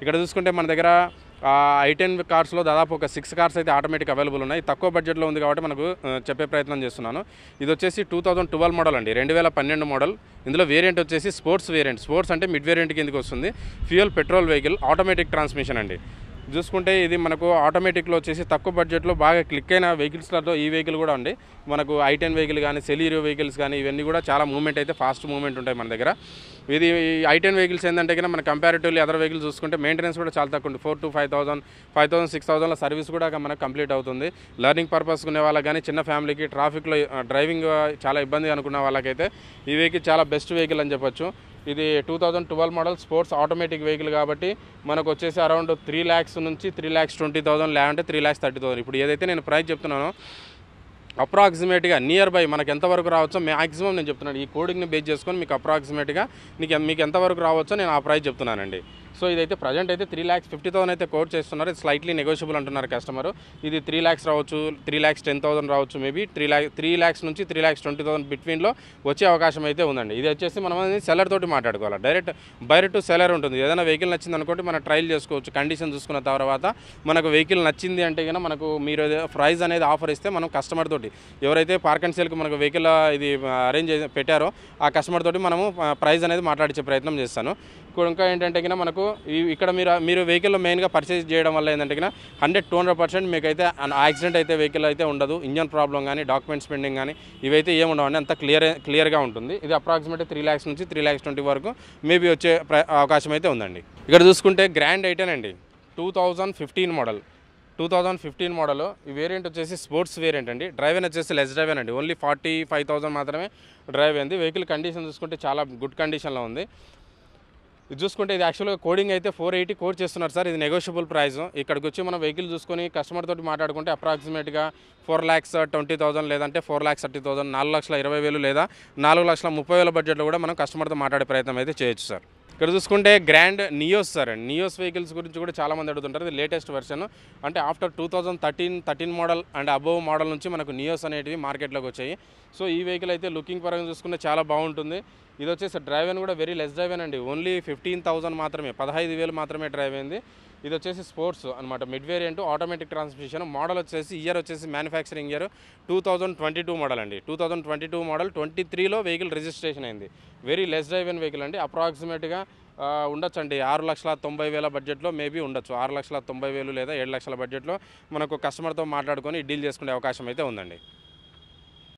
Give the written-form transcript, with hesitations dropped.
ఇక్కడ చూసుకుంటే మన దగ్గర i10 కార్స్లో దాదాపు ఒక 6 కార్స్ అయితే ఆటోమేటిక్ అవైలబుల్ ఉన్నాయి. తక్కువ బడ్జెట్లో ఉంది కాబట్టి మనకు చెప్పే ప్రయత్నం చేస్తున్నాను. ఇది వచ్చేసి 2012 మోడల్ అండి, 2012 మోడల్. ఇందులో వేరియంట్ వచ్చేసి స్పోర్ట్స్ వేరియంట్. స్పోర్ట్స్ అంటే మిడ్ వేరియంట్ కిందకి వస్తుంది. Fuel petrol vehicle, automatic transmission అండి. చూసుకుంటే ఇది మనకు ఆటోమేటిక్లో వచ్చేసి తక్కువ బడ్జెట్లో బాగా క్లిక్ అయిన వెహికల్స్లో ఈ వెహికల్ కూడా ఉంది. మనకు i10 వెహికల్ కానీ, సెలీరియో వెహికల్స్ కానీ ఇవన్నీ కూడా చాలా మూవ్మెంట్ అయితే ఫాస్ట్ మూవ్మెంట్ ఉంటాయి మన దగ్గర. ఇది i10 వెహికల్స్ ఏంటంటే కన్నా మన కంపారిటివ్లీ అదర్ వెహికల్స్ చూసుకుంటే మెయింటెనెన్స్ కూడా చాలా తక్కువ ఉంది. 4,000 to 5,000, 6,000 సర్వీస్ కూడా మనకు కంప్లీట్ అవుతుంది. లెర్నింగ్ పర్పస్ ఉన్న వాళ్ళకి కానీ, చిన్న ఫ్యామిలీకి ట్రాఫిక్లో డ్రైవింగ్ చాలా ఇబ్బంది అనుకున్న వాళ్ళకైతే ఈ వెహికల్ చాలా బెస్ట్ వెహికల్ అని చెప్పొచ్చు. ఇది 2012 మోడల్ స్పోర్ట్స్ ఆటోమేటిక్ వెహికల్ కాబట్టి మనకు వచ్చేసి అరౌండ్ 3 lakhs నుంచి 3,20,000 లేదంటే 3,30,000. ఇప్పుడు ఏదైతే నేను ప్రైస్ చెప్తున్నానో అప్రాక్సిమేట్గా నియర్ బై మనకు ఎంతవరకు రావచ్చో మ్యాక్సిమం నేను చెప్తున్నాను. ఈ కోడింగ్ని బేస్ చేసుకొని మీకు అప్రాక్సిమేట్గా మీకు ఎంతవరకు రావచ్చో నేను ఆ ప్రైస్ చెప్తున్నానండి. సో ఇదైతే ప్రజెంట్ అయితే 3,50,000 అయితే కోట్ చేస్తున్నారు. ఇది స్లైట్లీ నెగోషియబుల్ అంటున్నారు కస్టమర్. ఇది 3 lakhs రావచ్చు, 3,10,000 రావచ్చు, మేబీ 3 lakhs నుంచి 3,20,000 బిట్వీన్లో వచ్చే అవకాశం అయితే ఉందండి. ఇది వచ్చేసి మనం సెల్లర్ తోటి మాట్లాడుకోవాలి. డైరెక్ట్ బైర్ టు సెల్లర్ ఉంటుంది. ఏదైనా వెహికల్ నచ్చింది అనుకోండి మనం ట్రయల్ చేసుకోవచ్చు. కండిషన్ చూసుకున్న తర్వాత మనకు వెహికల్ నచ్చింది అంటే కనుక మనకు మీరు ప్రైస్ అనేది ఆఫర్ ఇస్తే మనం కస్టమర్ తోటి ఎవరైతే పార్క్ అండ్ సేల్కి మనకు వెహికల్ ఇది అరేంజ్ పెట్టారో ఆ కస్టమర్ తోటి మనము ప్రైస్ అనేది మాట్లాడించే ప్రయత్నం చేస్తాను. ఇంకా ఏంటంటే కన్నా మనకు ఇక్కడ మీరు వెహికల్లో మెయిన్గా పర్చేజ్ చేయడం వల్ల ఏంటంటే కన్నా 100-200% మీకైతే యాక్సిడెంట్ అయితే వెహికల్ అయితే ఉండదు. ఇంజన్ ప్రాబ్లం కానీ, డాక్యుమెంట్స్ పెండింగ్ కానీ ఇవైతే ఏముండవండి, అంత క్లియర్గా ఉంటుంది. ఇది అప్రాక్సిమేట్లీ 3 lakhs నుంచి 3,20,000 వరకు మేబీ వచ్చే అవకాశం అయితే ఉందండి. ఇక్కడ చూసుకుంటే గ్రాండ్ i10 అండి, 2015 మోడల్. 2015 మోడల్. ఈ వేరియంట్ వచ్చేసి స్పోర్ట్స్ వేరియంట్ అండి. డ్రైవెన్ వచ్చేసి లెస్ డ్రైవెన్ అండి, ఓన్లీ 45,000 మాత్రమే డ్రైవ్ అయింది. వెహికల్ కండిషన్ చూసుకుంటే చాలా గుడ్ కండిషన్లో ఉంది. ఇది చూసుకుంటే ఇది యాక్చువల్గా కోడింగ్ అయితే 480 కోడ్ చేస్తున్నారు సార్. ఇది నెగోషియబుల్ ప్రైస్. ఇక్కడికి వచ్చి మనం వెహికల్ చూసుకొని కస్టమర్ తోటి మాట్లాడుకుంటే అప్రాక్సిమేట్గా 4,20,000 లేదంటే 4,30,000, 4,20,000 లేదా 4,30,000 బడ్జెట్లో కూడా మనం కస్టమర్తో మాట్లాడే ప్రయత్నం అయితే చేయొచ్చు సార్. ఇక్కడ చూసుకుంటే grand Nios sir. Nios vehicles గురించి కూడా చాలామంది అడుగుతుంటారు. ఇది లేటెస్ట్ వెర్షన్ అంటే after 2013 model and above model నుంచి మనకు నియోస్ అనేటివి మార్కెట్లోకి వచ్చాయి. సో ఈ వెహికల్ అయితే లుకింగ్ పరంగా చూసుకుంటే చాలా బాగుంటుంది. ఇది వచ్చేసి డ్రైవ్ కూడా వెరీ లెస్ డ్రైవ్ అండి, ఓన్లీ 15,000 మాత్రమే, 15,000 మాత్రమే డ్రైవ్ అయింది. ఇది వచ్చేసి స్పోర్ట్స్ అనమాట, mid variant, automatic transmission. Model వచ్చేసి ఇయర్ వచ్చేసి మ్యానుఫ్యాక్చరింగ్ ఇయర్ 2022 మోడల్ అండి. 2022 మోడల్ 23లో వెహికల్ రిజిస్ట్రేషన్ అయింది. వెరీ లెస్ డ్రైవ్ అయిన వెహికల్ అండి. అప్రాక్సిమేట్గా ఉండొచ్చు అండి 6,90,000 బడ్జెట్లో మేబీ ఉండొచ్చు. 6,90,000 లేదా 7 లక్షల బడ్జెట్లో మనకు కస్టమర్తో మాట్లాడుకొని డీల్ చేసుకునే అవకాశం అయితే ఉందండి.